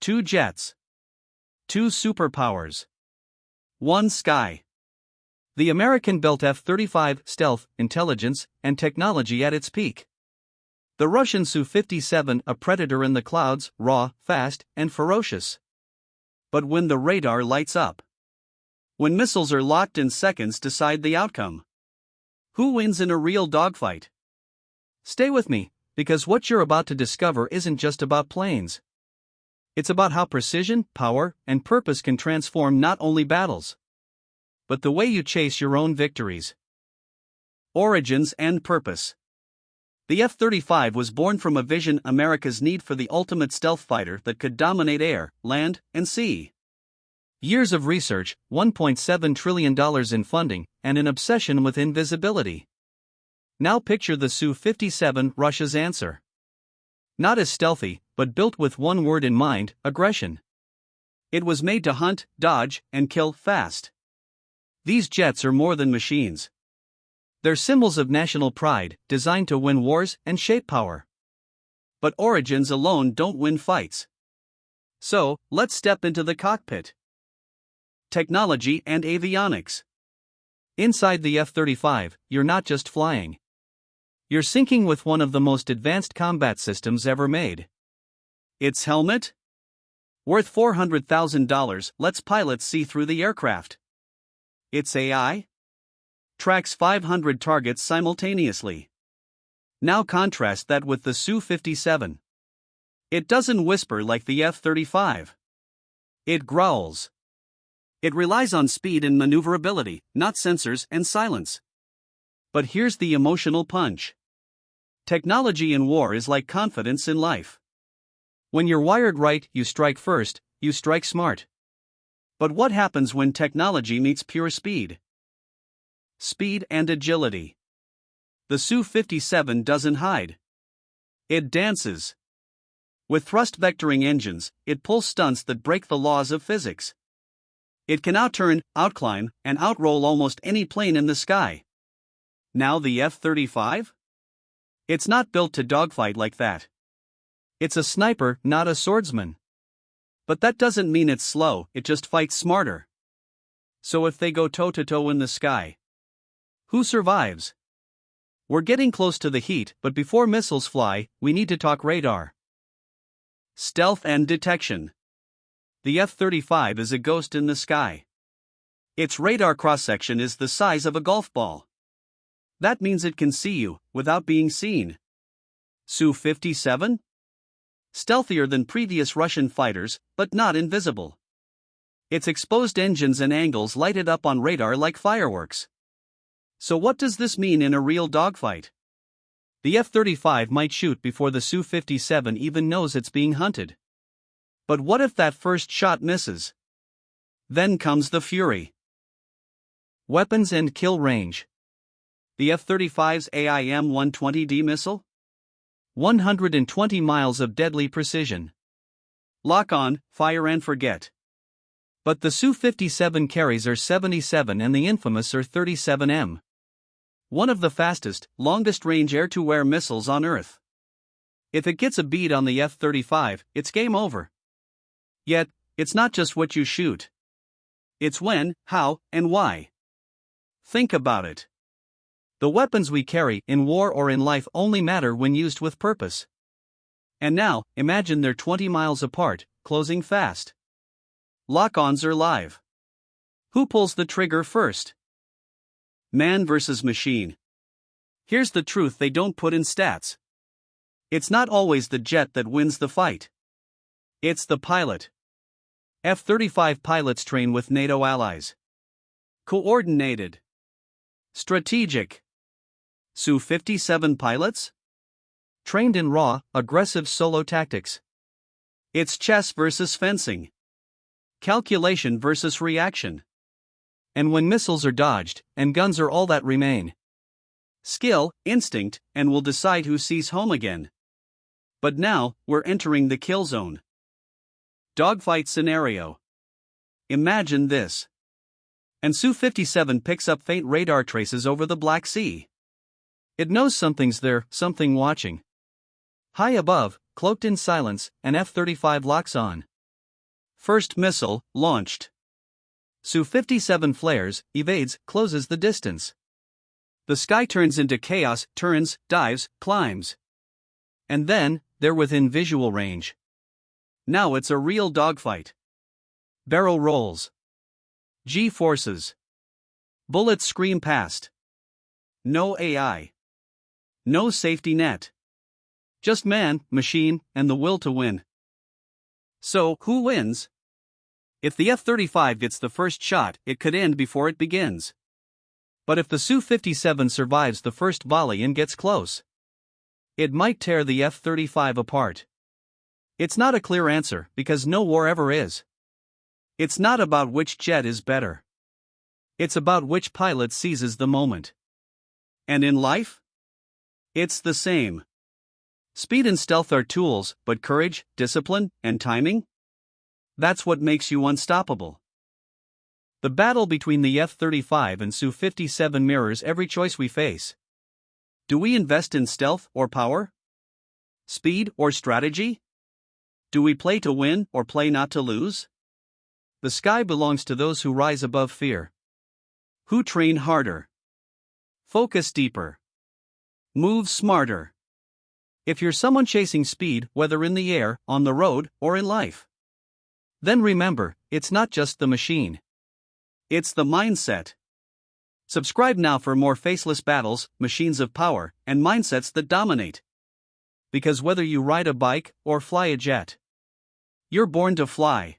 2 jets. 2 superpowers. 1 sky. The American-built F-35 stealth, intelligence, and technology at its peak. The Russian Su-57, a predator in the clouds, raw, fast, and ferocious. But when the radar lights up, when missiles are locked in seconds decide the outcome. Who wins in a real dogfight? Stay with me, because what you're about to discover isn't just about planes. It's about how precision, power, and purpose can transform not only battles, but the way you chase your own victories. Origins and purpose. The F-35 was born from a vision: America's need for the ultimate stealth fighter that could dominate air, land, and sea. Years of research, $1.7 trillion in funding, and an obsession with invisibility. Now picture the Su-57, Russia's answer. Not as stealthy, but built with one word in mind: aggression. It was made to hunt, dodge, and kill fast. These jets are more than machines. They're symbols of national pride, designed to win wars and shape power. But origins alone don't win fights. So, let's step into the cockpit. Technology and avionics. Inside the F-35, you're not just flying. You're syncing with one of the most advanced combat systems ever made. Its helmet? Worth $400,000, lets pilots see through the aircraft. Its AI? Tracks 500 targets simultaneously. Now contrast that with the Su-57. It doesn't whisper like the F-35. It growls. It relies on speed and maneuverability, not sensors and silence. But here's the emotional punch. Technology in war is like confidence in life. When you're wired right, you strike first, you strike smart. But what happens when technology meets pure speed? Speed and agility. The Su-57 doesn't hide. It dances. With thrust vectoring engines, it pulls stunts that break the laws of physics. It can outturn, outclimb, and outroll almost any plane in the sky. Now the F-35? It's not built to dogfight like that. It's a sniper, not a swordsman. But that doesn't mean it's slow, it just fights smarter. So if they go toe-to-toe in the sky, who survives? We're getting close to the heat, but before missiles fly, we need to talk radar. Stealth and detection. The F-35 is a ghost in the sky. Its radar cross-section is the size of a golf ball. That means it can see you, without being seen. Su-57? Stealthier than previous Russian fighters, but not invisible. Its exposed engines and angles light it up on radar like fireworks. So what does this mean in a real dogfight? The F-35 might shoot before the Su-57 even knows it's being hunted. But what if that first shot misses? Then comes the fury. Weapons and kill range. The F-35's AIM-120D missile? 120 miles of deadly precision. Lock on, fire and forget. But the Su-57 carries are 77 and the infamous R-37M. One of the fastest, longest-range air-to-air missiles on Earth. If it gets a bead on the F-35, it's game over. Yet, it's not just what you shoot. It's when, how, and why. Think about it. The weapons we carry, in war or in life, only matter when used with purpose. And now, imagine they're 20 miles apart, closing fast. Lock-ons are live. Who pulls the trigger first? Man versus machine. Here's the truth they don't put in stats. It's not always the jet that wins the fight. It's the pilot. F-35 pilots train with NATO allies. Coordinated. Strategic. Su-57 pilots? Trained in raw, aggressive solo tactics. It's chess versus fencing. Calculation versus reaction. And when missiles are dodged, and guns are all that remain. Skill, instinct, and will decide who sees home again. But now, we're entering the kill zone. Dogfight scenario. Imagine this. And Su-57 picks up faint radar traces over the Black Sea. It knows something's there, something watching. High above, cloaked in silence, an F-35 locks on. First missile, launched. Su-57 flares, evades, closes the distance. The sky turns into chaos, turns, dives, climbs. And then, they're within visual range. Now it's a real dogfight. Barrel rolls. G-forces. Bullets scream past. No AI. No safety net. Just man, machine, and the will to win. So, who wins? If the F-35 gets the first shot, it could end before it begins. But if the Su-57 survives the first volley and gets close, it might tear the F-35 apart. It's not a clear answer, because no war ever is. It's not about which jet is better. It's about which pilot seizes the moment. And in life? It's the same. Speed and stealth are tools, but courage, discipline, and timing? That's what makes you unstoppable. The battle between the F-35 and Su-57 mirrors every choice we face. Do we invest in stealth or power? Speed or strategy? Do we play to win or play not to lose? The sky belongs to those who rise above fear. Who train harder? Focus deeper. Move smarter. If you're someone chasing speed, whether in the air, on the road, or in life, then remember, it's not just the machine. It's the mindset. Subscribe now for more faceless battles, machines of power, and mindsets that dominate. Because whether you ride a bike or fly a jet, you're born to fly.